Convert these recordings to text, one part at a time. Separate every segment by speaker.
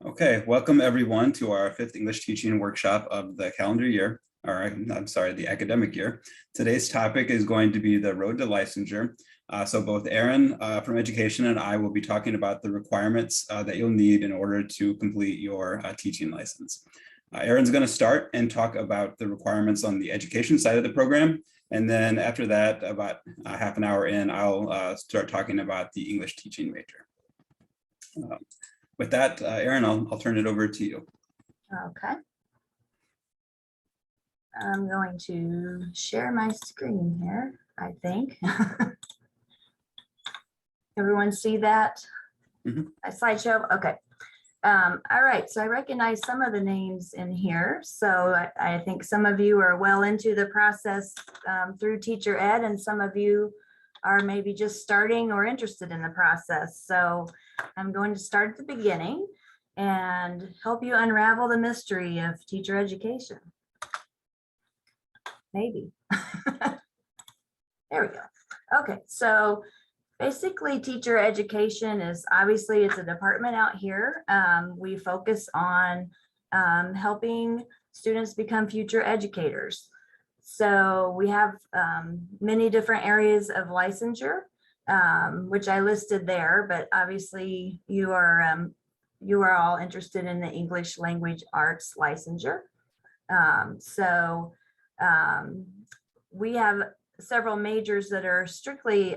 Speaker 1: Okay, welcome everyone to our fifth English teaching workshop of the calendar year, or I'm sorry, the academic year. Today's topic is going to be the road to licensure. So both Aaron from education and I will be talking about the requirements that you'll need in order to complete your teaching license. Aaron's going to start and talk about the requirements on the education side of the program. And then after that, about half an hour in, I'll start talking about the English teaching major. With that, Aaron, I'll turn it over to you.
Speaker 2: Okay. I'm going to share my screen here, I think. Everyone see that? A slideshow? Okay. All right, so I recognize some of the names in here. So I think some of you are well into the process through teacher ed, and some of you are maybe just starting or interested in the process. So I'm going to start at the beginning and help you unravel the mystery of teacher education. Maybe. There we go. Okay, so basically teacher education is obviously it's a department out here. We focus on helping students become future educators. So we have many different areas of licensure, which I listed there, but obviously you are all interested in the English language arts licensure. We have several majors that are strictly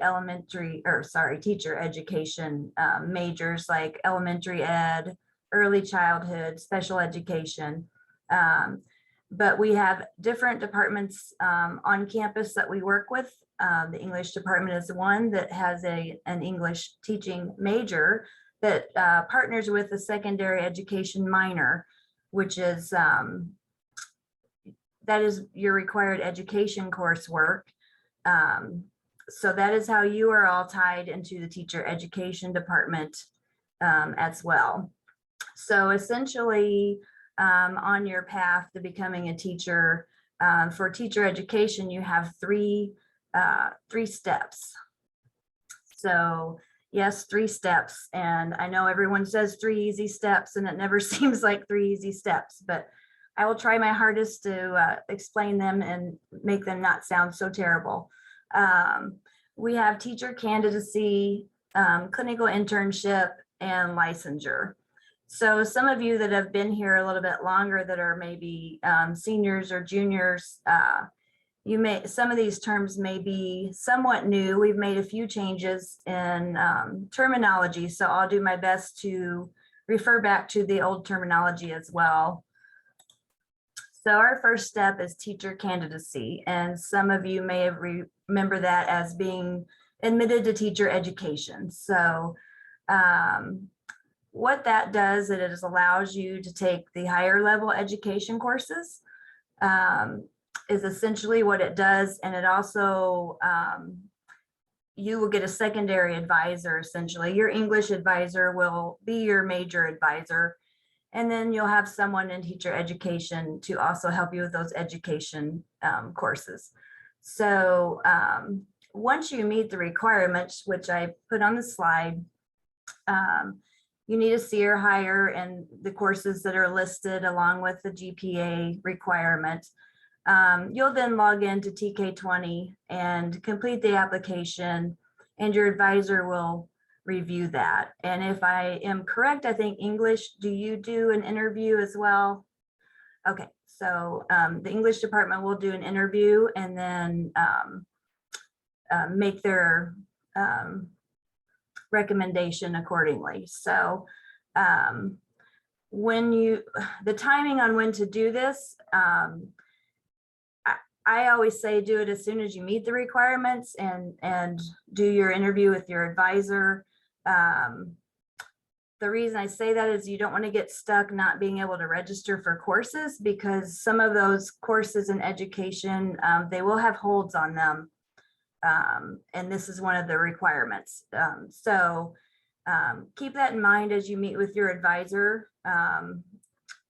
Speaker 2: teacher education majors, like elementary ed, early childhood, special education. But we have different departments on campus that we work with. The English department is one that has an English teaching major that partners with a secondary education minor, which is that is your required education coursework. So that is how you are all tied into the teacher education department as well. So essentially, on your path to becoming a teacher, for teacher education, you have three steps. So yes, 3 steps. And I know everyone says 3 easy steps, and it never seems like 3 easy steps, but I will try my hardest to explain them and make them not sound so terrible. We have teacher candidacy, clinical internship, and licensure. So some of you that have been here a little bit longer that are maybe seniors or juniors, some of these terms may be somewhat new. We've made a few changes in terminology, so I'll do my best to refer back to the old terminology as well. So our first step is teacher candidacy, and some of you may have remember that as being admitted to teacher education. So what that does, it allows you to take the higher level education courses, is essentially what it does. And it also, you will get a secondary advisor, essentially. Your English advisor will be your major advisor. And then you'll have someone in teacher education to also help you with those education courses. So once you meet the requirements, which I put on the slide, you need a C or higher in the courses that are listed along with the GPA requirement. You'll then log into TK20 and complete the application, and your advisor will review that. And if I am correct, I think English, do you do an interview as well? Okay, so the English department will do an interview and then make their recommendation accordingly. So the timing on when to do this, I always say do it as soon as you meet the requirements and do your interview with your advisor. The reason I say that is you don't want to get stuck not being able to register for courses, because some of those courses in education, they will have holds on them. And this is one of the requirements. So keep that in mind as you meet with your advisor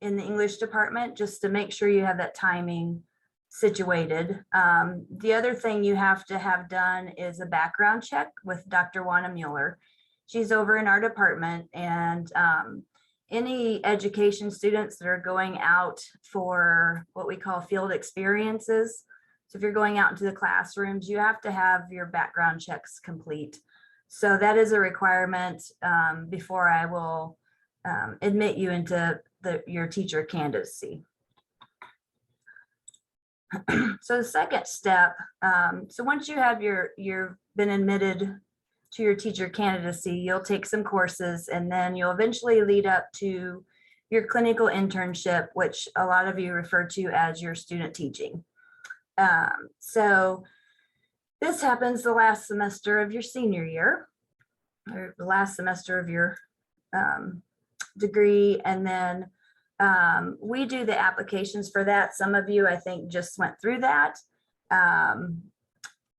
Speaker 2: in the English department, just to make sure you have that timing situated. The other thing you have to have done is a background check with Dr. Wanna Mueller. She's over in our department, and any education students that are going out for what we call field experiences. So if you're going out into the classrooms, you have to have your background checks complete. So that is a requirement before I will admit you into your teacher candidacy. So the second step, so once you have you've been admitted to your teacher candidacy, you'll take some courses and then you'll eventually lead up to your clinical internship, which a lot of you refer to as your student teaching. So this happens the last semester of your senior year, or the last semester of your degree, and then we do the applications for that. Some of you, I think, just went through that.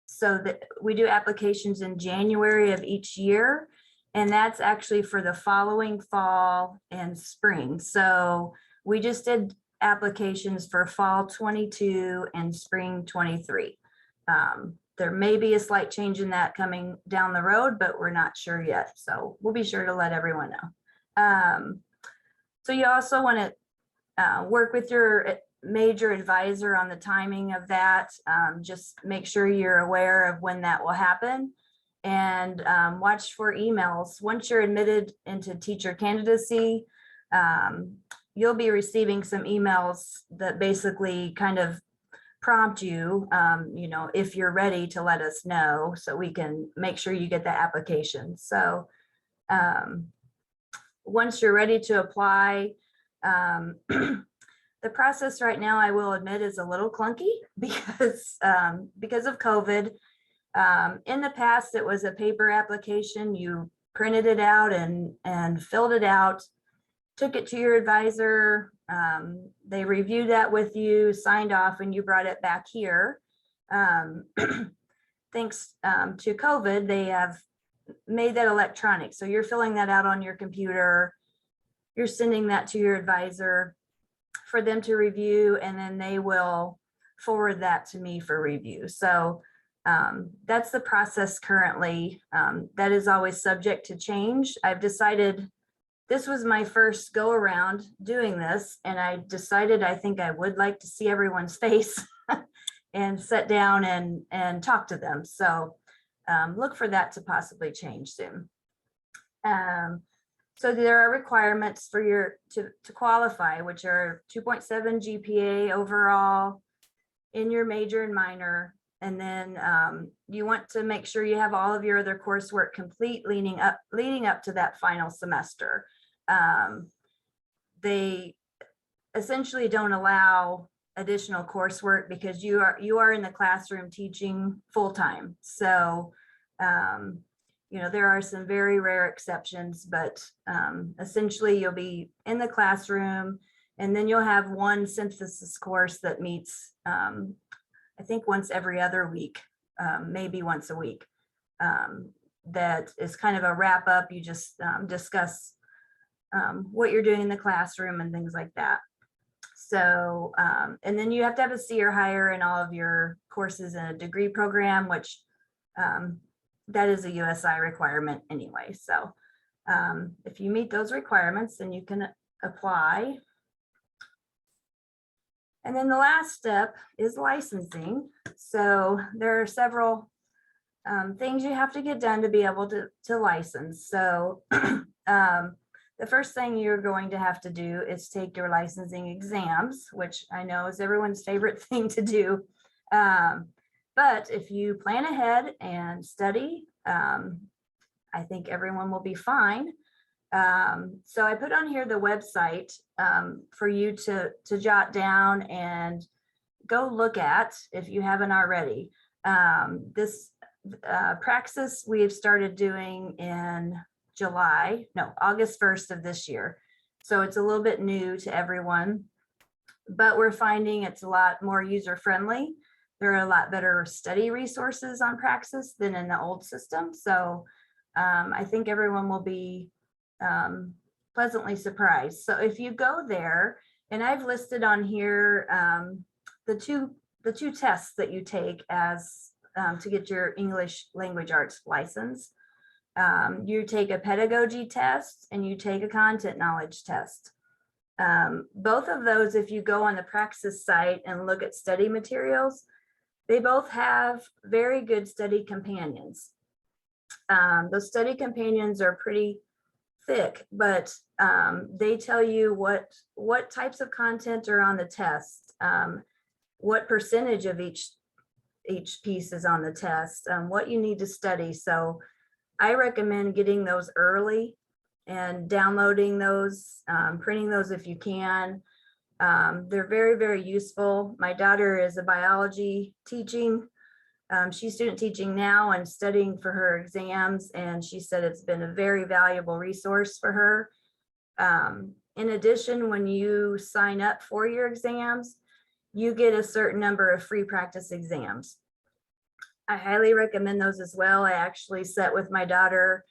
Speaker 2: So that we do applications in January of each year, and that's actually for the following fall and spring. So we just did applications for fall 22 and spring 23. There may be a slight change in that coming down the road, but we're not sure yet. So we'll be sure to let everyone know. So you also want to work with your major advisor on the timing of that. Just make sure you're aware of when that will happen, and watch for emails. Once you're admitted into teacher candidacy, you'll be receiving some emails that basically kind of prompt you, if you're ready, to let us know so we can make sure you get the application. So once you're ready to apply, the process right now, I will admit, is a little clunky because of COVID. In the past, it was a paper application. You printed it out and filled it out, took it to your advisor. They reviewed that with you, signed off, and you brought it back here. Thanks to COVID, they have made that electronic. So you're filling that out on your computer. You're sending that to your advisor for them to review, and then they will forward that to me for review. So that's the process currently. That is always subject to change. I've decided this was my first go around doing this, and I decided I think I would like to see everyone's face and sit down and talk to them. So look for that to possibly change soon. So there are requirements for to qualify, which are 2.7 GPA overall in your major and minor. And then you want to make sure you have all of your other coursework complete leading up to that final semester. They essentially don't allow additional coursework because you are in the classroom teaching full time. So there are some very rare exceptions, but essentially you'll be in the classroom, and then you'll have one synthesis course that meets, I think, once every other week, maybe once a week. That is kind of a wrap up. You just discuss what you're doing in the classroom and things like that. So, and then you have to have a C or higher in all of your courses in a degree program, which that is a USI requirement anyway. So if you meet those requirements, then you can apply. And then the last step is licensing. So there are several things you have to get done to be able to license. So the first thing you're going to have to do is take your licensing exams, which I know is everyone's favorite thing to do. But if you plan ahead and study, I think everyone will be fine. So I put on here the website for you to jot down and go look at if you haven't already. This Praxis we've started doing in August 1st of this year. So it's a little bit new to everyone, but we're finding it's a lot more user-friendly. There are a lot better study resources on Praxis than in the old system. So I think everyone will be pleasantly surprised. So if you go there, and I've listed on here the two tests that you take as to get your English language arts license. You take a pedagogy test and you take a content knowledge test. Both of those, if you go on the Praxis site and look at study materials, they both have very good study companions. Those study companions are pretty thick, but they tell you what types of content are on the test, what percentage of each piece is on the test, what you need to study. So I recommend getting those early and downloading those, printing those if you can. They're very, very useful. My daughter is a biology teaching. She's student teaching now and studying for her exams, and she said it's been a very valuable resource for her. In addition, when you sign up for your exams, you get a certain number of free practice exams. I highly recommend those as well. I actually sat with my daughter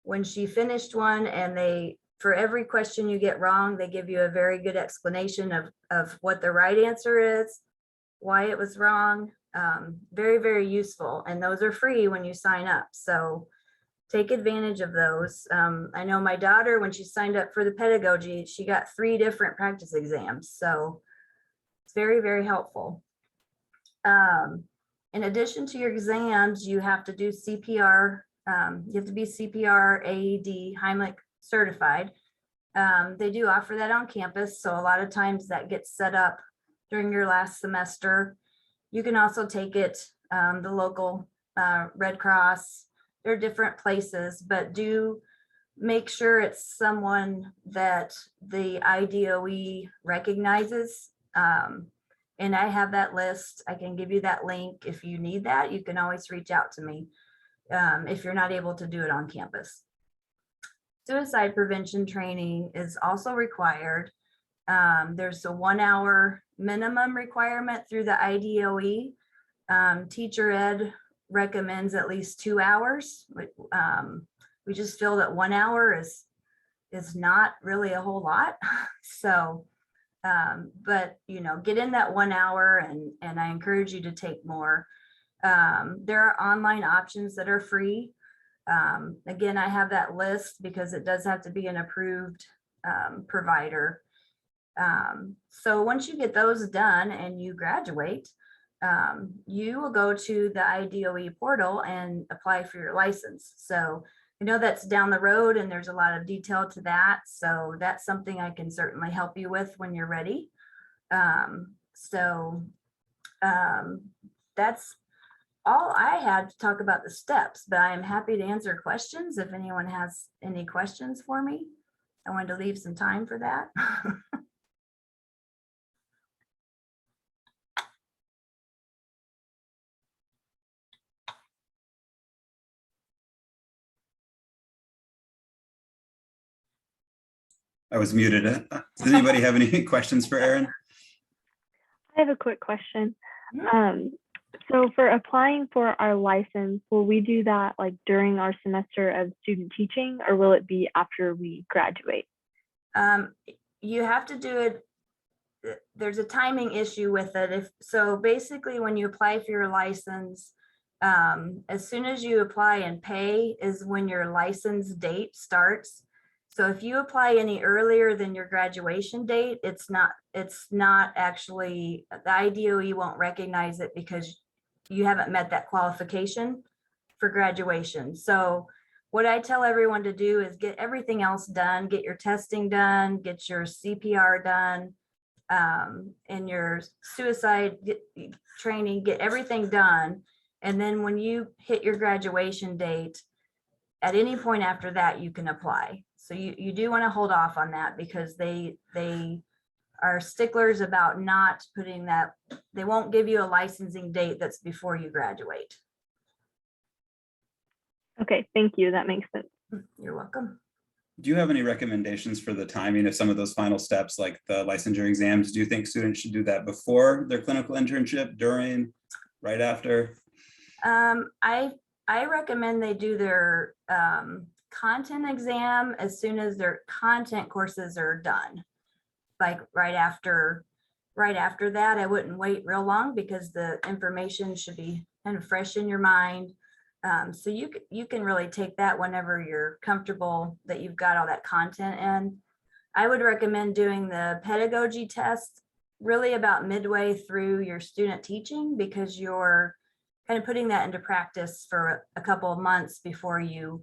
Speaker 2: when she finished one, and for every question you get wrong, they give you a very good explanation of what the right answer is, why it was wrong. Very, very useful. And those are free when you sign up. So take advantage of those. I know my daughter, when she signed up for the pedagogy, she got 3 different practice exams. So it's very, very helpful. In addition to your exams, you have to do CPR. You have to be CPR, AED, Heimlich certified. They do offer that on campus. So a lot of times that gets set up during your last semester. You can also take it, the local Red Cross. There are different places, but do make sure it's someone that the IDOE recognizes. And I have that list. I can give you that link. If you need that, you can always reach out to me if you're not able to do it on campus. Suicide prevention training is also required. There's a 1 hour minimum requirement through the IDOE. Teacher ed recommends at least 2 hours. We just feel that 1 hour is not really a whole lot. So, but get in that 1 hour, and I encourage you to take more. There are online options that are free. Again, I have that list because it does have to be an approved provider. So once you get those done and you graduate, you will go to the IDOE portal and apply for your license. So I know that's down the road and there's a lot of detail to that. So that's something I can certainly help you with when you're ready. That's all I had to talk about the steps, but I am happy to answer questions if anyone has any questions for me. I wanted to leave some time for that.
Speaker 1: I was muted. Does anybody have any questions for Erin?
Speaker 3: I have a quick question. So for applying for our license, will we do that like during our semester of student teaching, or will it be after we graduate?
Speaker 2: You have to do it. There's a timing issue with it. So basically when you apply for your license, as soon as you apply and pay is when your license date starts. So if you apply any earlier than your graduation date, it's not actually, the IDOE won't recognize it because you haven't met that qualification for graduation. So what I tell everyone to do is get everything else done, get your testing done, get your CPR done, and your suicide training, get everything done. And then when you hit your graduation date, at any point after that, you can apply. So you do want to hold off on that because they are sticklers about not putting that. They won't give you a licensing date that's before you graduate.
Speaker 3: Okay, thank you. That makes sense.
Speaker 2: You're welcome.
Speaker 1: Do you have any recommendations for the timing of some of those final steps, like the licensure exams? Do you think students should do that before their clinical internship, during, right after?
Speaker 2: I recommend they do their content exam as soon as their content courses are done. Like right after that, I wouldn't wait real long because the information should be kind of fresh in your mind. So you can really take that whenever you're comfortable that you've got all that content in. I would recommend doing the pedagogy test really about midway through your student teaching, because you're kind of putting that into practice for a couple of months before you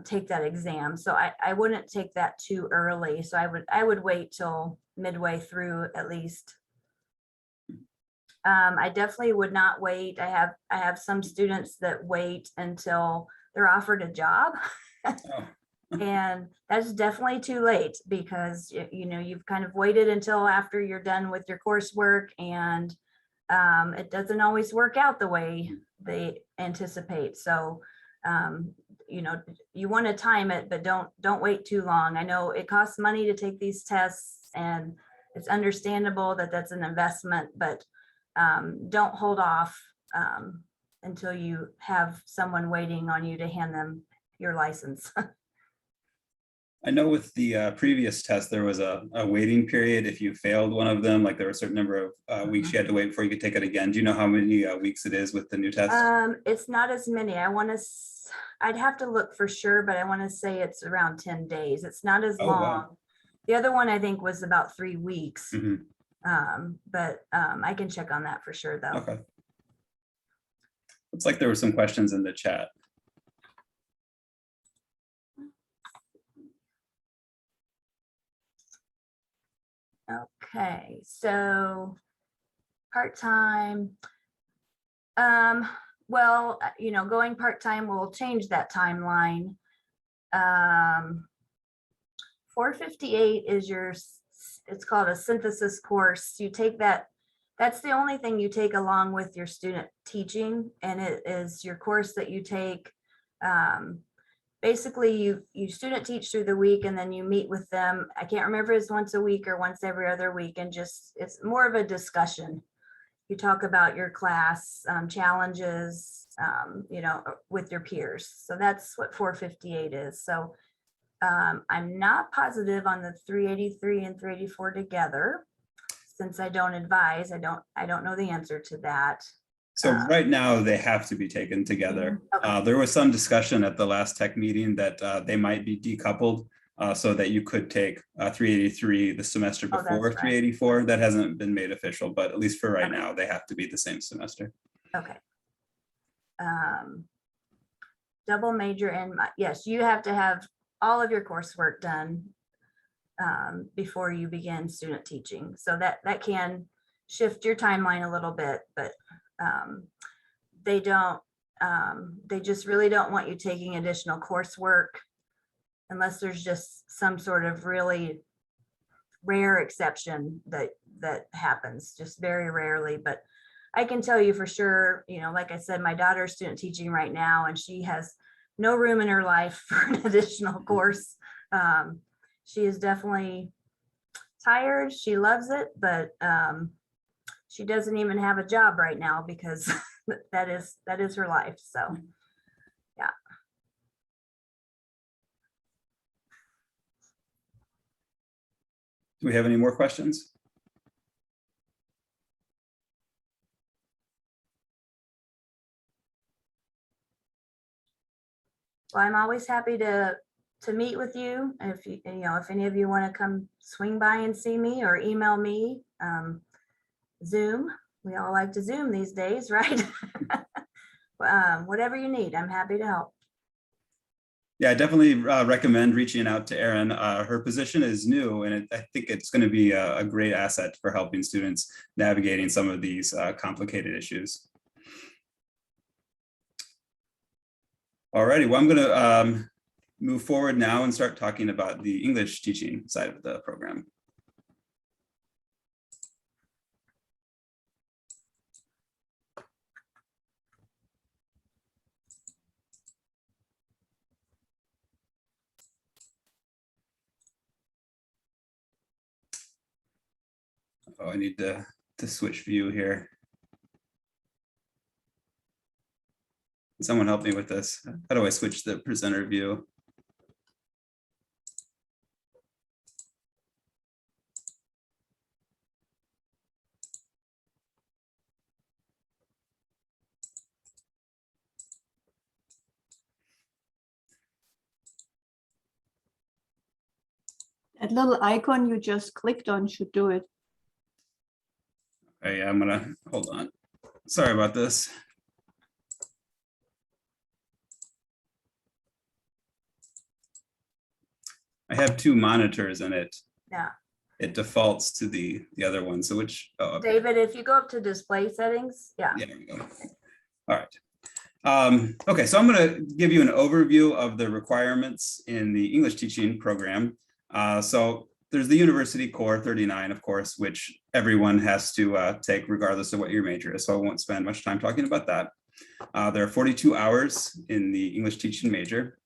Speaker 2: take that exam. So I wouldn't take that too early. So I would wait till midway through at least. I definitely would not wait. I have some students that wait until they're offered a job.
Speaker 1: Oh,
Speaker 2: And that's definitely too late, because you know, you've kind of waited until after you're done with your coursework, and it doesn't always work out the way they anticipate. So you know, you want to time it, but don't wait too long. I know it costs money to take these tests, and it's understandable that that's an investment, but don't hold off until you have someone waiting on you to hand them your license.
Speaker 1: I know with the previous test, there was a waiting period if you failed one of them, like there were a certain number of weeks you had to wait before you could take it again. Do you know how many weeks it is with the new test?
Speaker 2: It's not as many. I'd have to look for sure, but I want to say it's around 10 days. It's not as
Speaker 1: Oh,
Speaker 2: long.
Speaker 1: wow.
Speaker 2: The other one I think was about 3 weeks.
Speaker 1: Mhm.
Speaker 2: But I can check on that for sure though.
Speaker 1: Okay. Looks like there were some questions in the chat.
Speaker 2: Okay, so part-time. Well, you know, going part-time will change that timeline. 458 is it's called a synthesis course. You take that, that's the only thing you take along with your student teaching, and it is your course that you take. Basically, you student teach through the week, and then you meet with them. I can't remember if it's once a week or once every other week, and just it's more of a discussion. You talk about your class challenges, you know, with your peers. So that's what 458 is. So I'm not positive on the 383 and 384 together, since I don't advise. I don't know the answer to that.
Speaker 1: So right now they have to be taken together.
Speaker 2: Okay.
Speaker 1: There was some discussion at the last tech meeting that they might be decoupled so that you could take 383 the semester
Speaker 2: Oh, that's
Speaker 1: before
Speaker 2: right.
Speaker 1: 384. That hasn't been made official, but at least for right
Speaker 2: Okay.
Speaker 1: now, they have to be the same semester.
Speaker 2: Okay. Double major and yes, you have to have all of your coursework done before you begin student teaching. So that can shift your timeline a little bit, but they don't, they just really don't want you taking additional coursework unless there's just some sort of really rare exception that happens, just very rarely. But I can tell you for sure, you know, like I said, my daughter's student teaching right now, and she has no room in her life for an additional course. She is definitely tired. She loves it, but she doesn't even have a job right now because that is her life. So yeah.
Speaker 1: Do we have any more questions?
Speaker 2: Well, I'm always happy to meet with you. If you know, if any of you want to come swing by and see me or email me, Zoom. We all like to Zoom these days, right? Whatever you need, I'm happy to help.
Speaker 1: Yeah, I definitely recommend reaching out to Erin. Her position is new, and I think it's going to be a great asset for helping students navigating some of these complicated issues. Alrighty, well, I'm going to move forward now and start talking about the English teaching side of the program. Oh, I need to switch view here. Can someone help me with this? How do I switch the presenter view?
Speaker 4: That little icon you just clicked on should do it.
Speaker 1: Okay, I'm gonna, hold on. Sorry about this. I have two monitors and it
Speaker 2: Yeah.
Speaker 1: defaults to the other one. So which, oh, okay.
Speaker 2: David, if you go up to display settings, yeah.
Speaker 1: Yeah, there we go. All right. Okay, so I'm going to give you an overview of the requirements in the English teaching program. So there's the University Core 39, of course, which everyone has to take regardless of what your major is. So I won't spend much time talking about that. There are 42 hours in the English teaching major.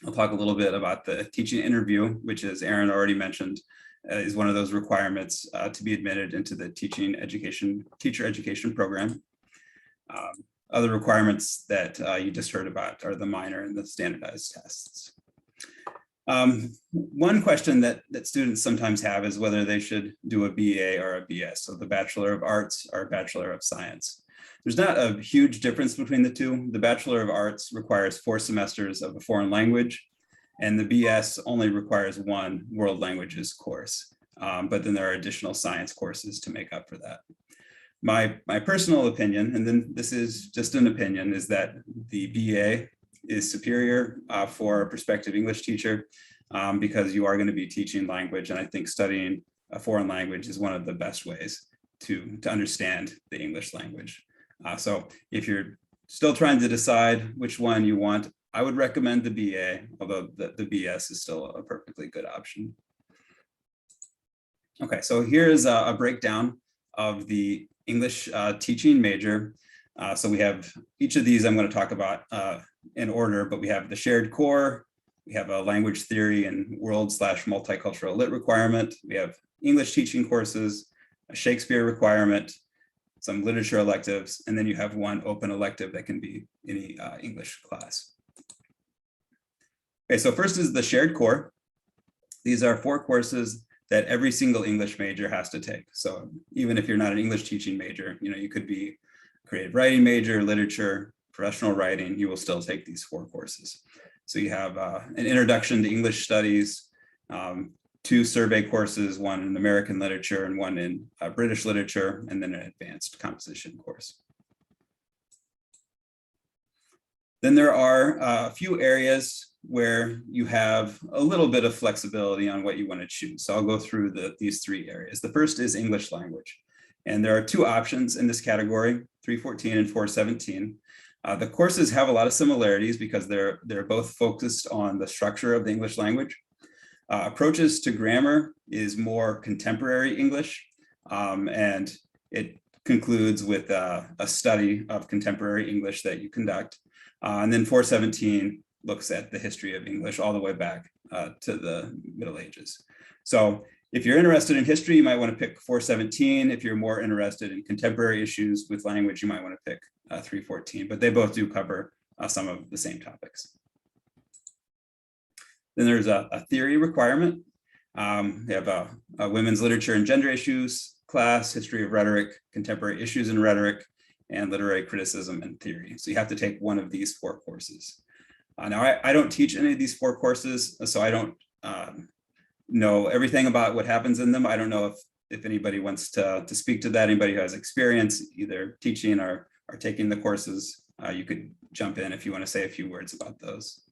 Speaker 1: I'll talk a little bit about the teaching interview, which, as Aaron already mentioned, is one of those requirements to be admitted into the teacher education program. Other requirements that you just heard about are the minor and the standardized tests. One question that students sometimes have is whether they should do a BA or a BS, so the Bachelor of Arts or Bachelor of Science. There's not a huge difference between the two. The Bachelor of Arts requires 4 semesters of a foreign language, and the BS only requires 1 world languages course. But then there are additional science courses to make up for that. My personal opinion, and then this is just an opinion, is that the BA is superior for a prospective English teacher because you are going to be teaching language, and I think studying a foreign language is one of the best ways to understand the English language. So if you're still trying to decide which one you want, I would recommend the BA, although the BS is still a perfectly good option. Okay, so here's a breakdown of the English teaching major. So we have each of these I'm going to talk about in order, but we have the shared core, we have a language theory and world/multicultural lit requirement, we have English teaching courses, a Shakespeare requirement, some literature electives, and then you have 1 open elective that can be any English class. Okay, so first is the shared core. These are 4 courses that every single English major has to take. So even if you're not an English teaching major, you could be a creative writing major, literature, professional writing, you will still take these 4 courses. So you have an introduction to English studies, 2 survey courses, 1 in American literature and 1 in British literature, and then an advanced composition course. Then there are a few areas where you have a little bit of flexibility on what you want to choose. So I'll go through these 3 areas. The first is English language. And there are 2 options in this category, 314 and 417. The courses have a lot of similarities because they're both focused on the structure of the English language. Approaches to grammar is more contemporary English, and it concludes with a study of contemporary English that you conduct. And then 417 looks at the history of English all the way back to the Middle Ages. So if you're interested in history, you might want to pick 417. If you're more interested in contemporary issues with language, you might want to pick 314, but they both do cover some of the same topics. Then there's a theory requirement. We have a women's literature and gender issues class, history of rhetoric, contemporary issues in rhetoric, and literary criticism and theory. So you have to take one of these 4 courses. Now, I don't teach any of these 4 courses, so I don't know everything about what happens in them. I don't know if anybody wants to speak to that, anybody who has experience either teaching or taking the courses, you could jump in if you want to say a few words about those.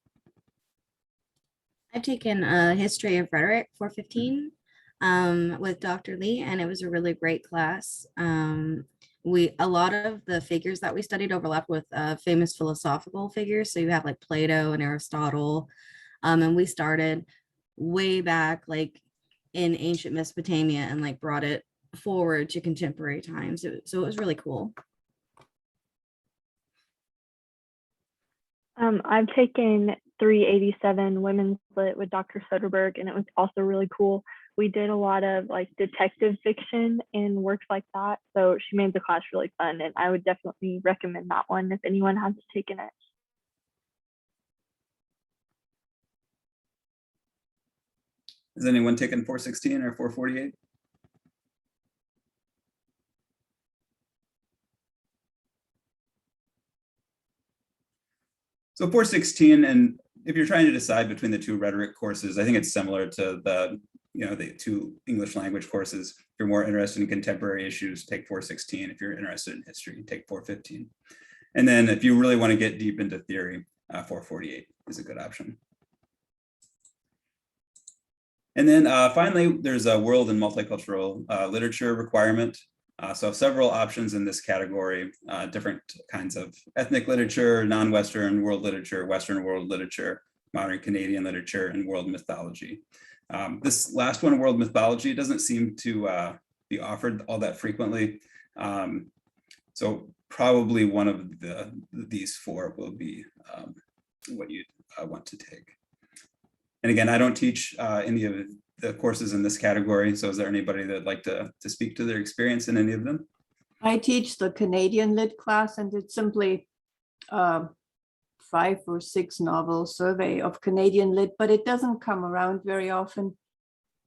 Speaker 5: I've taken History of Rhetoric 415 with Dr. Lee, and it was a really great class. A lot of the figures that we studied overlap with famous philosophical figures. So you have like Plato and Aristotle, and we started way back like in ancient Mesopotamia and like brought it forward to contemporary times. So it was really cool.
Speaker 3: I've taken 387 Women's Lit with Dr. Soderberg, and it was also really cool. We did a lot of like detective fiction and works like that. So she made the class really fun, and I would definitely recommend that one if anyone hasn't taken it.
Speaker 1: Has anyone taken 416 or 448? So 416, and if you're trying to decide between the 2 rhetoric courses, I think it's similar to the the 2 English language courses. If you're more interested in contemporary issues, take 416. If you're interested in history, take 415. And then if you really want to get deep into theory, 448 is a good option. And then finally, there's a world and multicultural literature requirement. So several options in this category, different kinds of ethnic literature, non-Western world literature, Western world literature, modern Canadian literature, and world mythology. This last one, world mythology, doesn't seem to be offered all that frequently. So probably one of these 4 will be what you want to take. And again, I don't teach any of the courses in this category. So is there anybody that'd like to speak to their experience in any of them?
Speaker 4: I teach the Canadian Lit class, and it's simply 5 or 6 novel survey of Canadian Lit, but it doesn't come around very often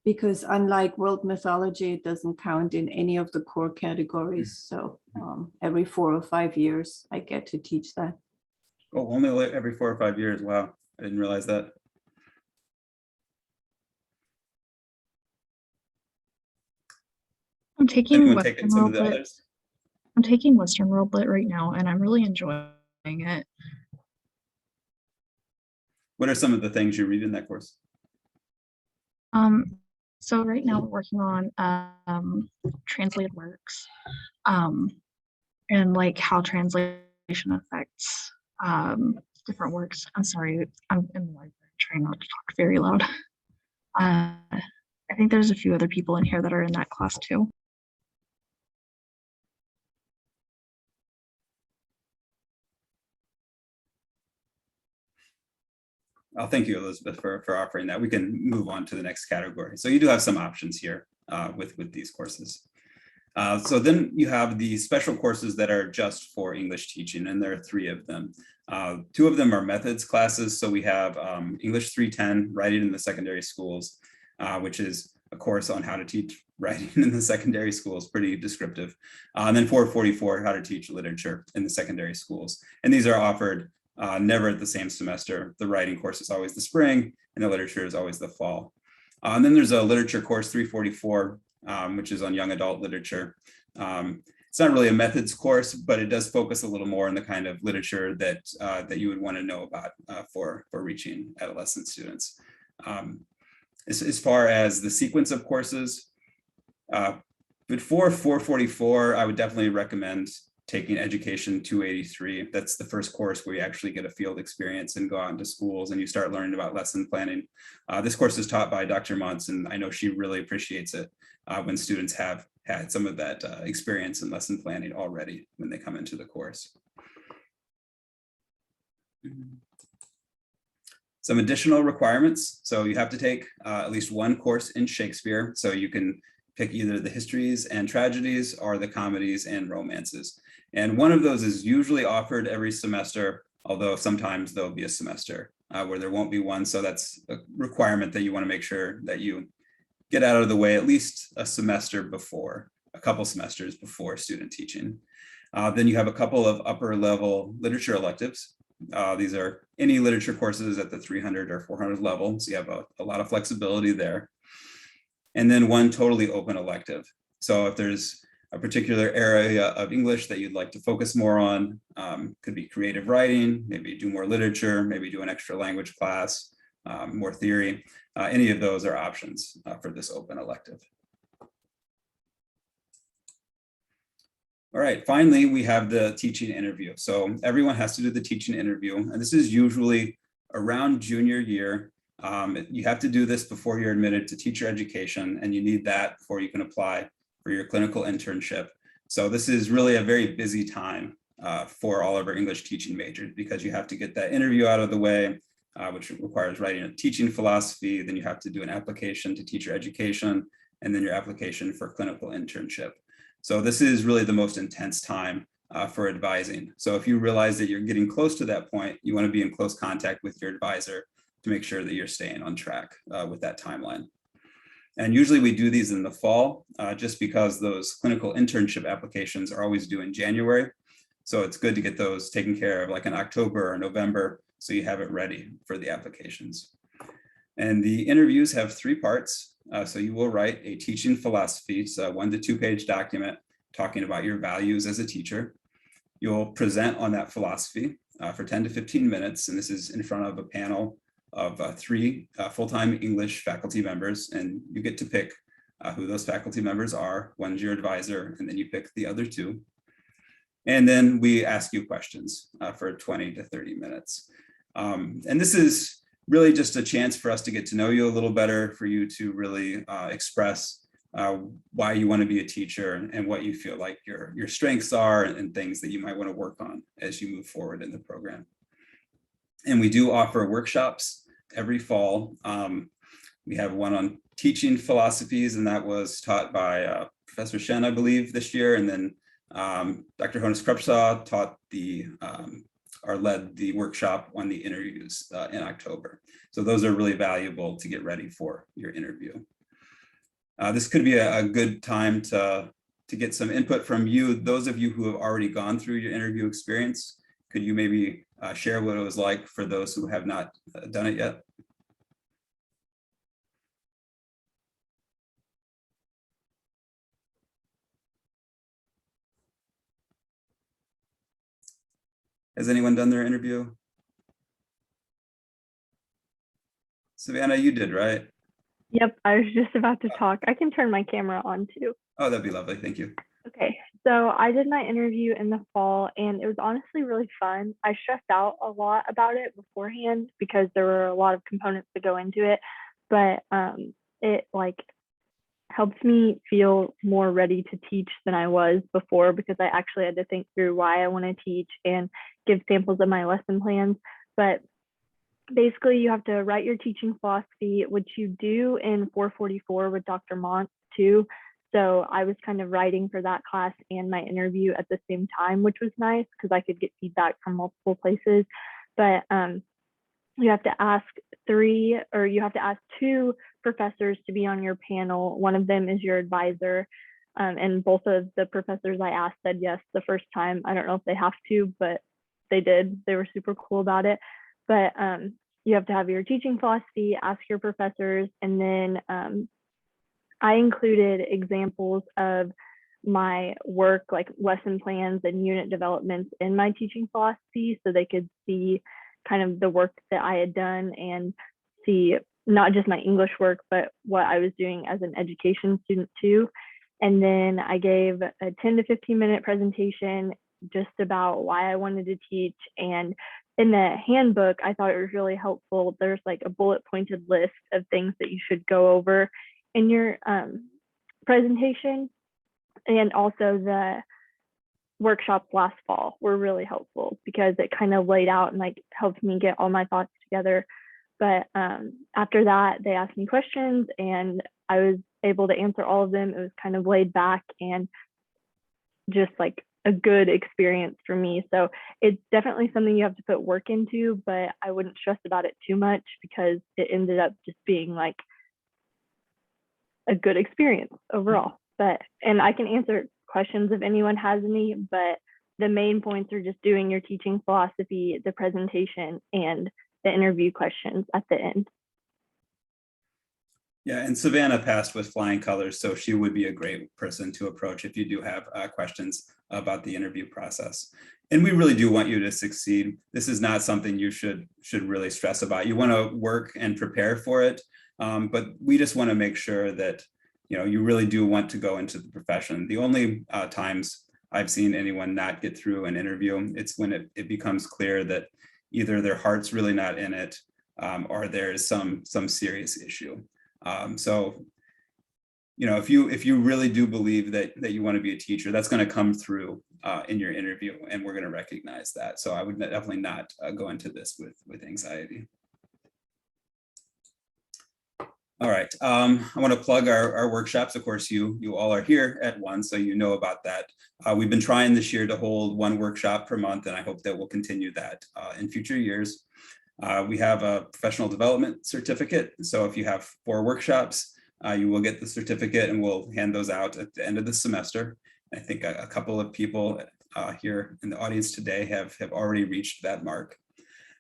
Speaker 4: because unlike world mythology, it doesn't count in any of the core categories. So every 4 or 5 years, I get to teach that.
Speaker 1: Oh, only every 4 or 5 years. Wow, I didn't realize that.
Speaker 6: I'm taking
Speaker 1: Anyone take
Speaker 6: Western
Speaker 1: some of
Speaker 6: World
Speaker 1: the
Speaker 6: Lit.
Speaker 1: others?
Speaker 6: I'm taking Western World Lit right now, and I'm really enjoying it.
Speaker 1: What are some of the things you read in that course?
Speaker 6: So right now we're working on translated works, and like how translation affects different works. I'm sorry, I'm in the library trying not to talk very loud. I think there's a few other people in here that are in that class too.
Speaker 1: Oh, thank you, Elizabeth, for offering that. We can move on to the next category. So you do have some options here with these courses. So then you have the special courses that are just for English teaching, and there are 3 of them. 2 of them are methods classes. So we have English 310, Writing in the Secondary Schools, which is a course on how to teach writing in the secondary schools, pretty descriptive. And then 444, How to Teach Literature in the Secondary Schools. And these are offered never at the same semester. The writing course is always the spring, and the literature is always the fall. And then there's a literature course, 344, which is on young adult literature. It's not really a methods course, but it does focus a little more on the kind of literature that you would want to know about for reaching adolescent students. As far as the sequence of courses, before 444, I would definitely recommend taking Education 283. That's the first course where you actually get a field experience and go out into schools and you start learning about lesson planning. This course is taught by Dr. Muntz, and I know she really appreciates it when students have had some of that experience in lesson planning already when they come into the course. Some additional requirements. So you have to take at least 1 course in Shakespeare. So you can pick either the histories and tragedies or the comedies and romances. And one of those is usually offered every semester, although sometimes there'll be a semester where there won't be one. So that's a requirement that you want to make sure that you get out of the way at least a semester before, a couple semesters before student teaching. Then you have a couple of upper level literature electives. These are any literature courses at the 300 or 400 level. So you have a lot of flexibility there. And then 1 totally open elective. So if there's a particular area of English that you'd like to focus more on, could be creative writing, maybe do more literature, maybe do an extra language class, more theory. Any of those are options for this open elective. All right, finally, we have the teaching interview. So everyone has to do the teaching interview, and this is usually around junior year. You have to do this before you're admitted to teacher education, and you need that before you can apply for your clinical internship. So this is really a very busy time for all of our English teaching majors because you have to get that interview out of the way, which requires writing a teaching philosophy. Then you have to do an application to teacher education, and then your application for clinical internship. So this is really the most intense time for advising. So if you realize that you're getting close to that point, you want to be in close contact with your advisor to make sure that you're staying on track with that timeline. And usually we do these in the fall, just because those clinical internship applications are always due in January. So it's good to get those taken care of like in October or November, so you have it ready for the applications. And the interviews have 3 parts. So you will write a teaching philosophy, so 1 to 2 page document talking about your values as a teacher. You'll present on that philosophy for 10 to 15 minutes, and this is in front of a panel of 3 full-time English faculty members, and you get to pick who those faculty members are. One's your advisor, and then you pick the other 2. And then we ask you questions for 20 to 30 minutes. And this is really just a chance for us to get to know you a little better, for you to really express why you want to be a teacher and what you feel like your strengths are and things that you might want to work on as you move forward in the program. And we do offer workshops every fall. We have one on teaching philosophies, and that was taught by Professor Shen, I believe, this year. And then Dr. Honus Krupsaw taught or led the workshop on the interviews in October. So those are really valuable to get ready for your interview. This could be a good time to get some input from you. Those of you who have already gone through your interview experience, could you maybe share what it was like for those who have not done it yet? Has anyone done their interview? Savannah, you did, right?
Speaker 3: Yep, I was just about to talk. I can turn my camera on too.
Speaker 1: Oh, that'd be lovely. Thank you.
Speaker 3: Okay, so I did my interview in the fall and it was honestly really fun. I stressed out a lot about it beforehand because there were a lot of components that go into it, but it like helps me feel more ready to teach than I was before, because I actually had to think through why I want to teach and give samples of my lesson plans. But basically you have to write your teaching philosophy, which you do in 444 with Dr. Mont too. So I was kind of writing for that class and my interview at the same time, which was nice because I could get feedback from multiple places. But you have to ask 2 professors to be on your panel. One of them is your advisor. And both of the professors I asked said yes the first time. I don't know if they have to, but they did. They were super cool about it. But you have to have your teaching philosophy, ask your professors, and then I included examples of my work, like lesson plans and unit developments in my teaching philosophy, so they could see kind of the work that I had done and see not just my English work, but what I was doing as an education student too. And then I gave a 10 to 15 minute presentation just about why I wanted to teach. And in the handbook, I thought it was really helpful. There's like a bullet pointed list of things that you should go over in your presentation. And also the workshops last fall were really helpful because it kind of laid out and like helped me get all my thoughts together. But after that, they asked me questions and I was able to answer all of them. It was kind of laid back and just like a good experience for me. So it's definitely something you have to put work into, but I wouldn't stress about it too much because it ended up just being like a good experience overall. And I can answer questions if anyone has any, but the main points are just doing your teaching philosophy, the presentation, and the interview questions at the end.
Speaker 1: Yeah, and Savannah passed with flying colors, so she would be a great person to approach if you do have questions about the interview process. And we really do want you to succeed. This is not something you should really stress about. You want to work and prepare for it, but we just want to make sure that you really do want to go into the profession. The only times I've seen anyone not get through an interview, it's when it becomes clear that either their heart's really not in it, or there's some serious issue. So, if you really do believe that you want to be a teacher, that's going to come through in your interview, and we're going to recognize that. So I would definitely not go into this with anxiety. All right, I want to plug our workshops. Of course, you all are here at one, so you know about that. We've been trying this year to hold one workshop per month, and I hope that we'll continue that in future years. We have a professional development certificate. So if you have 4 workshops, you will get the certificate, and we'll hand those out at the end of the semester. I think a couple of people here in the audience today have already reached that mark.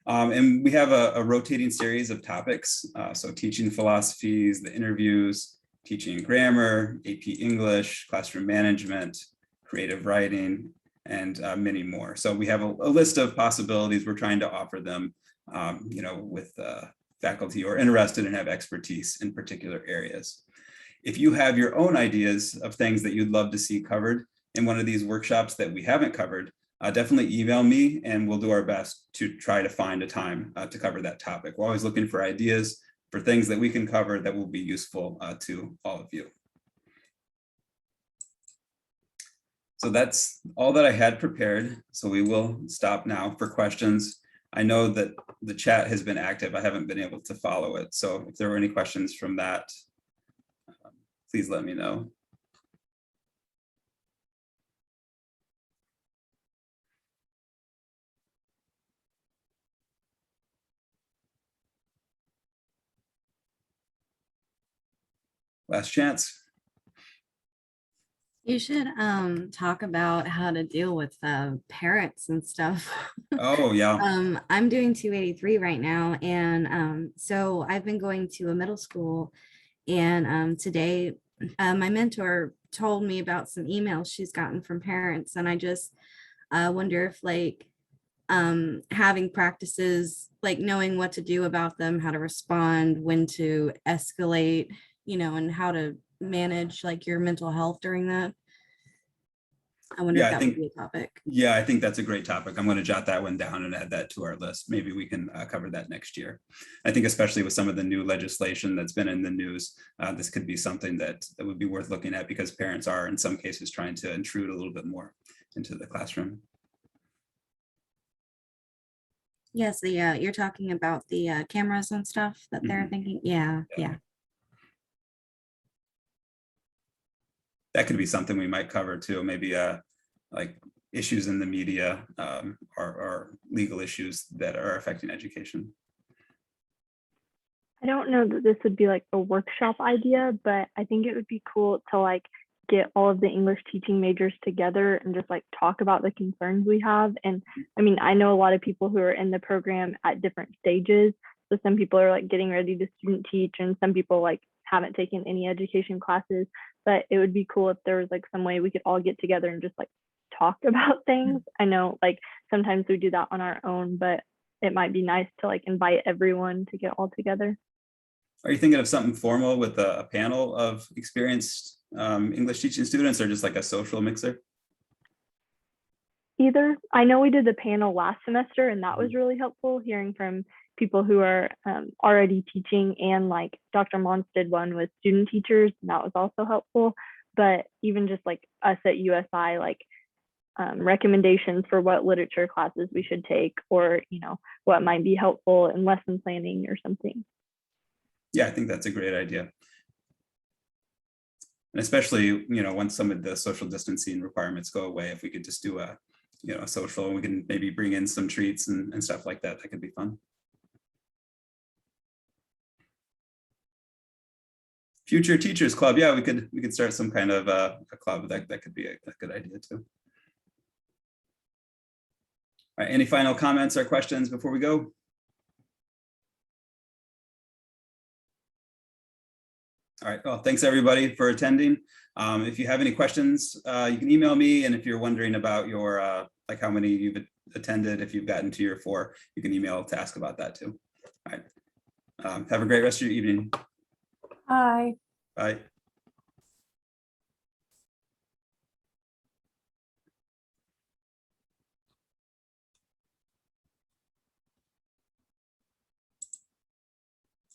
Speaker 1: And we have a rotating series of topics. So teaching philosophies, the interviews, teaching grammar, AP English, classroom management, creative writing, and many more. So we have a list of possibilities. We're trying to offer them, with faculty who are interested and have expertise in particular areas. If you have your own ideas of things that you'd love to see covered in one of these workshops that we haven't covered, definitely email me and we'll do our best to try to find a time to cover that topic. We're always looking for ideas for things that we can cover that will be useful to all of you. So that's all that I had prepared. So we will stop now for questions. I know that the chat has been active. I haven't been able to follow it. So if there were any questions from that, please let me know. Last chance.
Speaker 5: You should talk about how to deal with parents and stuff.
Speaker 1: Oh, yeah.
Speaker 5: I'm doing 283 right now, and so I've been going to a middle school, and today my mentor told me about some emails she's gotten from parents, and I just wonder if having practices, like knowing what to do about them, how to respond, when to escalate, and how to manage like your mental health during that. I wonder if that would be a topic.
Speaker 1: Yeah, I think that's a great topic. I'm going to jot that one down and add that to our list. Maybe we can cover that next year. I think especially with some of the new legislation that's been in the news, this could be something that would be worth looking at, because parents are in some cases trying to intrude a little bit more into the classroom.
Speaker 5: Yes, you're talking about the cameras and stuff that they're thinking. Yeah.
Speaker 1: That could be something we might cover too. Maybe like issues in the media or legal issues that are affecting education.
Speaker 3: I don't know that this would be like a workshop idea, but I think it would be cool to like get all of the English teaching majors together and just like talk about the concerns we have. And I mean, I know a lot of people who are in the program at different stages. So some people are like getting ready to student teach, and some people like haven't taken any education classes. But it would be cool if there was like some way we could all get together and just like talk about things. I know like sometimes we do that on our own, but it might be nice to like invite everyone to get all together.
Speaker 1: Are you thinking of something formal with a panel of experienced English teaching students, or just like a social mixer?
Speaker 3: Either. I know we did the panel last semester, and that was really helpful, hearing from people who are already teaching, and like Dr. Mons did one with student teachers, and that was also helpful. But even just like us at USI, like recommendations for what literature classes we should take, or what might be helpful in lesson planning or something.
Speaker 1: Yeah, I think that's a great idea. And especially, once some of the social distancing requirements go away, if we could just do a social, and we can maybe bring in some treats and stuff like that, that could be fun. Future Teachers Club. Yeah, we could start some kind of a club. That could be a good idea too. All right, any final comments or questions before we go? All right, well, thanks everybody for attending. If you have any questions, you can email me. And if you're wondering about your, like how many you've attended, if you've gotten to your 4, you can email to ask about that too. All right, have a great rest of your evening.
Speaker 4: Hi.
Speaker 1: Bye.